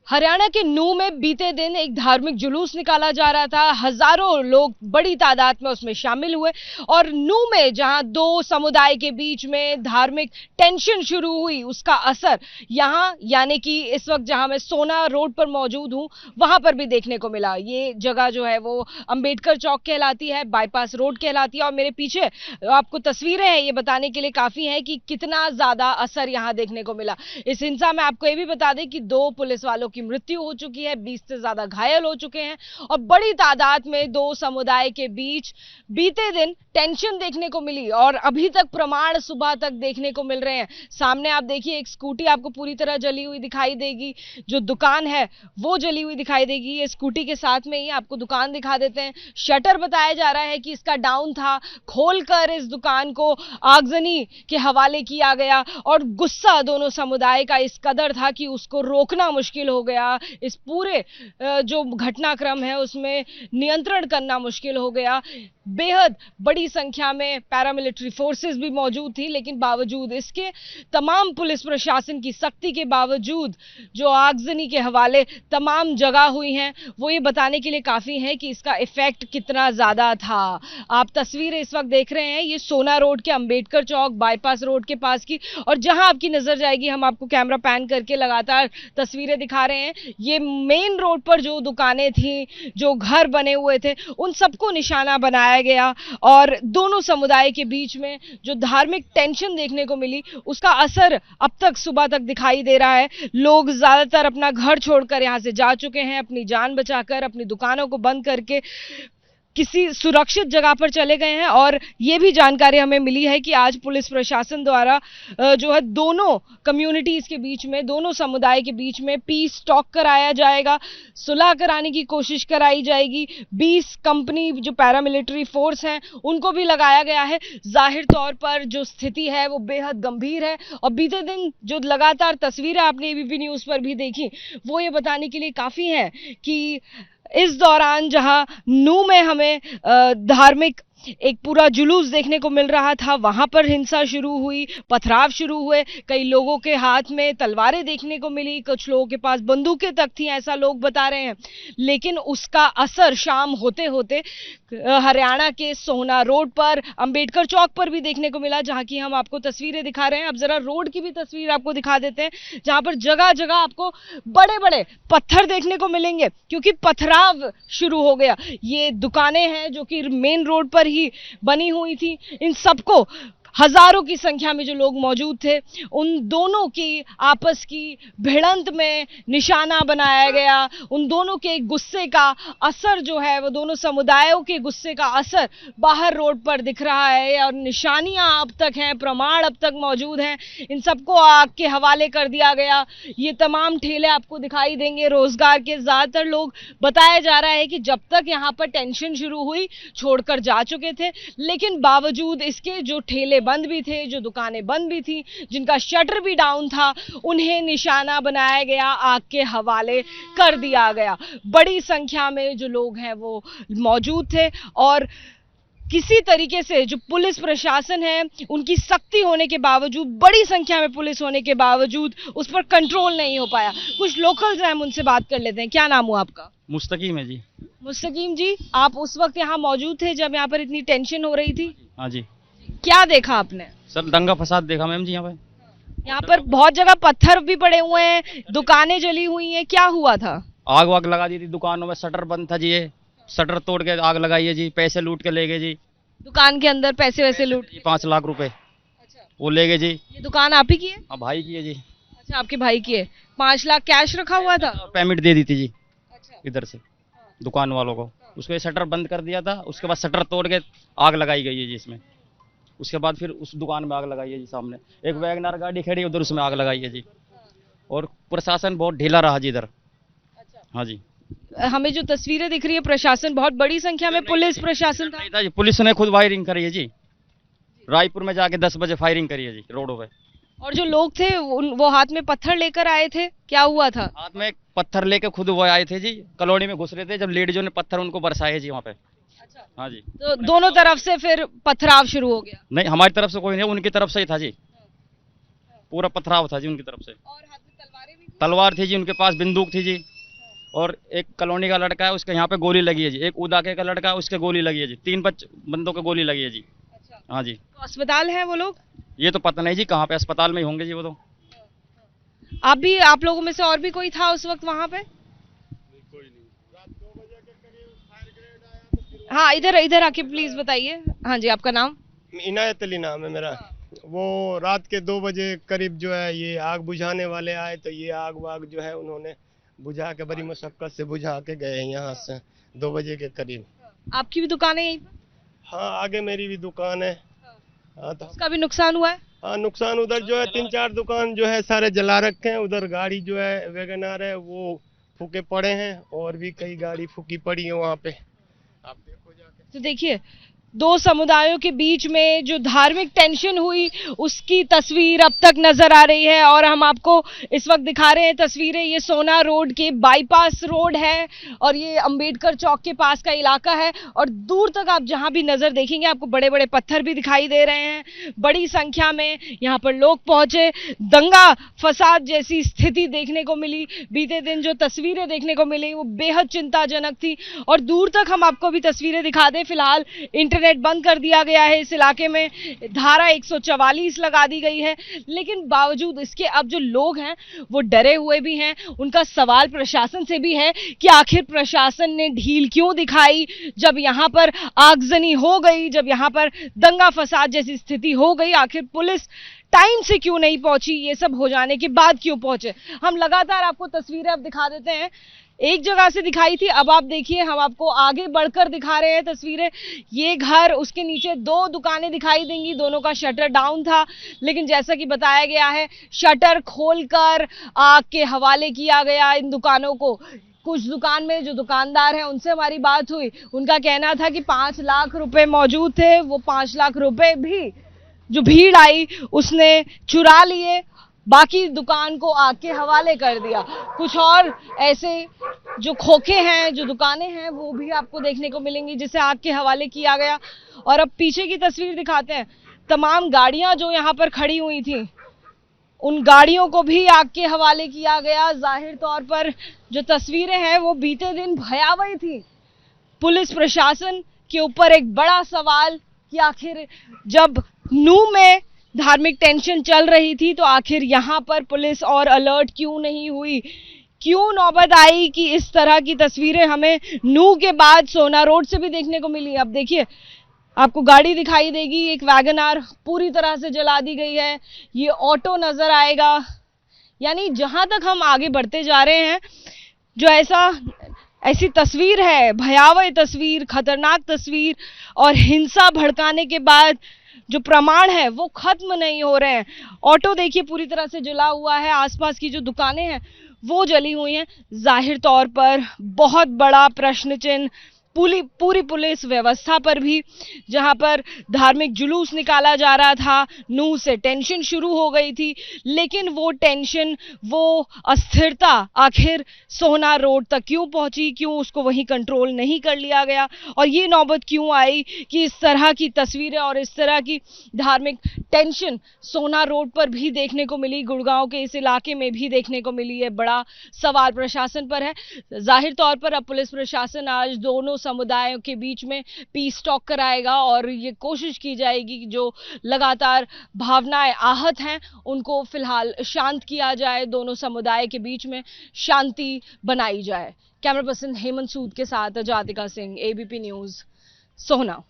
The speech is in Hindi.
हरियाणा के नूह में बीते दिन एक धार्मिक जुलूस निकाला जा रहा था। हजारों लोग बड़ी तादाद में उसमें शामिल हुए और नूह में जहां दो समुदाय के बीच में धार्मिक टेंशन शुरू हुई, उसका असर यहां यानी कि इस वक्त जहां मैं सोना रोड पर मौजूद हूं वहां पर भी देखने को मिला। ये जगह जो है वो अंबेडकर चौक कहलाती है, बाईपास रोड कहलाती है और मेरे पीछे आपको तस्वीरें हैं ये बताने के लिए काफी है कि कितना ज्यादा असर यहां देखने को मिला। इस हिंसा में आपको ये भी बता दें कि 2 पुलिस वालों की मृत्यु हो चुकी है, 20 से ज्यादा घायल हो चुके हैं और बड़ी तादाद में दो समुदाय के बीच बीते दिन टेंशन देखने को मिली और अभी तक प्रमाण सुबह तक देखने को मिल रहे हैं। सामने आप देखिए एक स्कूटी आपको पूरी तरह जली हुई दिखाई देगी, जो दुकान है वो जली हुई दिखाई देगी। ये स्कूटी के साथ में ही आपको दुकान दिखा देते हैं। शटर बताया जा रहा है कि इसका डाउन था, खोलकर इस दुकान को आगजनी के हवाले किया गया और गुस्सा दोनों समुदाय का इस कदर था कि उसको रोकना मुश्किल हो गया। इस पूरे जो घटनाक्रम है उसमें नियंत्रण करना मुश्किल हो गया। बेहद बड़ी संख्या में पैरामिलिट्री फोर्सेस भी मौजूद थी, लेकिन बावजूद इसके तमाम पुलिस प्रशासन की सख्ती के बावजूद जो आगजनी के हवाले तमाम जगह हुई हैं वो ये बताने के लिए काफी है कि इसका इफेक्ट कितना ज्यादा था। आप तस्वीरें इस वक्त देख रहे हैं ये सोना रोड के अंबेडकर चौक बाईपास रोड के पास की, और जहां आपकी नजर जाएगी हम आपको कैमरा पैन करके लगातार तस्वीरें दिखा रहे हैं। ये मेन रोड पर जो दुकानें थी, जो घर बने हुए थे, उन सबको निशाना बनाया गया और दोनों समुदाय के बीच में जो धार्मिक टेंशन देखने को मिली उसका असर अब तक सुबह तक दिखाई दे रहा है। लोग ज्यादातर अपना घर छोड़कर यहां से जा चुके हैं, अपनी जान बचाकर अपनी दुकानों को बंद करके किसी सुरक्षित जगह पर चले गए हैं। और यह भी जानकारी हमें मिली है कि आज पुलिस प्रशासन द्वारा जो है दोनों कम्युनिटीज के बीच में, दोनों समुदाय के बीच में पीस टॉक कराया जाएगा, सुलह कराने की कोशिश कराई जाएगी। 20 कंपनी जो पैरामिलिट्री फोर्स हैं उनको भी लगाया गया है। जाहिर तौर पर जो स्थिति है वो बेहद गंभीर है और बीते दिन जो लगातार तस्वीरें आपने एबीपी न्यूज पर भी देखी वो ये बताने के लिए काफी है कि इस दौरान जहां नूह में हमें धार्मिक एक पूरा जुलूस देखने को मिल रहा था, वहां पर हिंसा शुरू हुई, पथराव शुरू हुए, कई लोगों के हाथ में तलवारें देखने को मिली, कुछ लोगों के पास बंदूकें तक थी, ऐसा लोग बता रहे हैं। लेकिन उसका असर शाम होते होते हरियाणा के सोना रोड पर अंबेडकर चौक पर भी देखने को मिला, जहां की हम आपको तस्वीरें दिखा रहे हैं। अब जरा रोड की भी तस्वीर आपको दिखा देते हैं, जहां पर जगह जगह आपको बड़े बड़े पत्थर देखने को मिलेंगे क्योंकि पथराव शुरू हो गया। ये दुकानें हैं जो कि मेन रोड पर ही बनी हुई थी, इन सबको हजारों की संख्या में जो लोग मौजूद थे उन दोनों की आपस की भिड़ंत में निशाना बनाया गया। उन दोनों के गुस्से का असर जो है वो दोनों समुदायों के गुस्से का असर बाहर रोड पर दिख रहा है और निशानियां अब तक हैं, प्रमाण अब तक मौजूद हैं, इन सबको आग के हवाले कर दिया गया। ये तमाम ठेले आपको दिखाई देंगे रोजगार के। ज्यादातर लोग बताया जा रहा है कि जब तक यहाँ पर टेंशन शुरू हुई छोड़कर जा चुके थे, लेकिन बावजूद इसके जो ठेले बंद भी थे, जो दुकानें बंद भी थी, जिनका शटर भी डाउन था, उन्हें निशाना बनाया गया, आग के हवाले कर दिया गया। बड़ी संख्या में जो लोग हैं वो मौजूद थे और किसी तरीके से जो पुलिस प्रशासन है उनकी सख्ती होने के बावजूद, बड़ी संख्या में पुलिस होने के बावजूद उस पर कंट्रोल नहीं हो पाया। कुछ लोकल्स हैं, हम उनसे बात कर लेते हैं। क्या नाम हुआ आपका? मुस्तकीम है जी। मुस्तकीम जी, आप उस वक्त यहाँ मौजूद थे जब यहाँ पर इतनी टेंशन हो रही थी? हाँ जी। क्या देखा आपने? सर दंगा फसाद देखा मैम जी। यहाँ पर बहुत जगह पत्थर भी पड़े हुए हैं, दुकानें जली हुई हैं, क्या हुआ था? आग वाग लगा दी थी दुकानों में, शटर बंद था जी, ये शटर तोड़ के आग लगाई है जी, पैसे लूट के ले गए जी। दुकान के अंदर पैसे वैसे लूट? 5 लाख रुपए अच्छा। वो ले गए जी। ये दुकान आप ही की है? हाँ भाई की है जी। अच्छा, आपके भाई की है। 5 लाख कैश रखा हुआ था? पेमेंट दे दी थी जी। अच्छा। इधर से दुकान वालों को, उसको शटर बंद कर दिया था, उसके बाद शटर तोड़ के आग लगाई गई है जी इसमें। उसके बाद फिर उस दुकान में आग लगाई है जी। सामने एक वैगनर गाड़ी खड़ी उधर, उसमें आग लगाई है जी। और प्रशासन बहुत ढीला रहा जी इधर। हाँ जी। हमें जो तस्वीरें दिख रही है, प्रशासन बहुत बड़ी संख्या में पुलिस प्रशासन था जी। पुलिस ने खुद फायरिंग करी है जी, रायपुर में जाके 10 बजे फायरिंग करी है जी रोडों पे। और जो लोग थे वो हाथ में पत्थर लेकर आए थे, क्या हुआ था? हाथ में पत्थर लेके खुद वो आए थे जी, कॉलोनी में घुस रहे थे जब लेडीजों ने पत्थर उनको बरसाए जी वहाँ पे। अच्छा। हाँ जी। तो दोनों तरफ से फिर पथराव शुरू हो गया? नहीं, हमारी तरफ से कोई नहीं, उनकी तरफ से ही था जी, पूरा पथराव था जी उनकी तरफ से। और हाथ में तलवारें भी थी? तलवार थी जी उनके पास, बंदूक थी जी। और एक कॉलोनी का लड़का है, उसके यहाँ पे गोली लगी है जी। एक उदाके का लड़का है, उसके गोली लगी है जी। 3 बंदों को गोली लगी है जी। हाँ जी। तो अस्पताल है वो लोग? ये तो पता नहीं जी, कहाँ पे, अस्पताल में ही होंगे जी वो तो। आप लोगों में से और भी कोई था उस वक्त वहां पे? हाँ, इधर इधर आके प्लीज बताइए। हाँ जी, आपका नाम? इनायत अली नाम है मेरा। वो रात के 2 बजे करीब जो है ये आग बुझाने वाले आए, तो ये आग वाग जो है उन्होंने बुझा के बड़ी मशक्कत से बुझा के गए यहाँ से 2 बजे के करीब। आपकी भी दुकान है यहीं पे? हाँ, आगे मेरी भी दुकान है। हाँ, तो उसका भी नुकसान हुआ है? हाँ, नुकसान उधर जो है 3-4 दुकान जो है सारे जला रखे हैं। उधर गाड़ी जो है वैगनआर है वो फूके पड़े हैं, और भी कई गाड़ी फूकी पड़ी है वहाँ पे, आप देखो जाके। तो देखिए, दो समुदायों के बीच में जो धार्मिक टेंशन हुई उसकी तस्वीर अब तक नजर आ रही है। और हम आपको इस वक्त दिखा रहे हैं तस्वीरें। ये सोना रोड के बाईपास रोड है और ये अंबेडकर चौक के पास का इलाका है। और दूर तक आप जहां भी नजर देखेंगे आपको बड़े बड़े पत्थर भी दिखाई दे रहे हैं। बड़ी संख्या में यहाँ पर लोग पहुंचे। दंगा फसाद जैसी स्थिति देखने को मिली। बीते दिन जो तस्वीरें देखने को मिली वो बेहद चिंताजनक थी। और दूर तक हम आपको भी तस्वीरें दिखा दें। फिलहाल इंटरनेट बंद कर दिया गया है इस इलाके में, धारा 144 लगा दी गई है। लेकिन बावजूद इसके अब जो लोग हैं वो डरे हुए भी हैं। उनका सवाल प्रशासन से भी है कि आखिर प्रशासन ने ढील क्यों दिखाई जब यहां पर आगजनी हो गई, जब यहां पर दंगा फसाद जैसी स्थिति हो गई। आखिर पुलिस टाइम से क्यों नहीं पहुंची, ये सब हो जाने के बाद क्यों पहुंचे। हम लगातार आपको तस्वीरें अब दिखा देते हैं। एक जगह से दिखाई थी, अब आप देखिए हम आपको आगे बढ़कर दिखा रहे हैं तस्वीरें। ये घर, उसके नीचे 2 दुकानें दिखाई देंगी, दोनों का शटर डाउन था। लेकिन जैसा कि बताया गया है शटर खोलकर आग के हवाले किया गया इन दुकानों को। कुछ दुकान में जो दुकानदार हैं उनसे हमारी बात हुई, उनका कहना था कि 5 लाख रुपए मौजूद थे। वो 5 लाख रुपए भी जो भीड़ आई उसने चुरा लिए, बाकी दुकान को आग के हवाले कर दिया। कुछ और ऐसे जो खोखे हैं, जो दुकानें हैं, वो भी आपको देखने को मिलेंगी जिसे आग के हवाले किया गया। और अब पीछे की तस्वीर दिखाते हैं। तमाम गाड़ियां जो यहाँ पर खड़ी हुई थी उन गाड़ियों को भी आग के हवाले किया गया। जाहिर तौर पर जो तस्वीरें हैं वो बीते दिन भयावह थी। पुलिस प्रशासन के ऊपर एक बड़ा सवाल कि आखिर जब नू में धार्मिक टेंशन चल रही थी तो आखिर यहाँ पर पुलिस और अलर्ट क्यों नहीं हुई, क्यों नौबत आई कि इस तरह की तस्वीरें हमें नू के बाद सोना रोड से भी देखने को मिली। अब देखिए आपको गाड़ी दिखाई देगी, एक वैगनआर पूरी तरह से जला दी गई है। ये ऑटो नजर आएगा। यानी जहां तक हम आगे बढ़ते जा रहे हैं जो ऐसी तस्वीर है, भयावह तस्वीर, खतरनाक तस्वीर और हिंसा भड़काने के बाद जो प्रमाण है वो खत्म नहीं हो रहे हैं। ऑटो देखिए पूरी तरह से जला हुआ है, आसपास की जो दुकानें हैं वो जली हुई हैं। जाहिर तौर पर बहुत बड़ा प्रश्न चिन्ह पूरी पुलिस व्यवस्था पर भी, जहां पर धार्मिक जुलूस निकाला जा रहा था, नू से टेंशन शुरू हो गई थी। लेकिन वो टेंशन, वो अस्थिरता आखिर सोना रोड तक क्यों पहुंची, क्यों उसको वहीं कंट्रोल नहीं कर लिया गया और ये नौबत क्यों आई कि इस तरह की तस्वीरें और इस तरह की धार्मिक टेंशन सोना रोड पर भी देखने को मिली, गुड़गांव के इस इलाके में भी देखने को मिली है। बड़ा सवाल प्रशासन पर है। जाहिर तौर पर अब पुलिस प्रशासन आज दोनों समुदायों के बीच में पीस टॉक कराएगा और ये कोशिश की जाएगी कि जो लगातार भावनाएं आहत हैं उनको फिलहाल शांत किया जाए, दोनों समुदाय के बीच में शांति बनाई जाए। कैमरा पर्सन हेमंत सूद के साथ जातिका सिंह, एबीपी न्यूज, सोहना।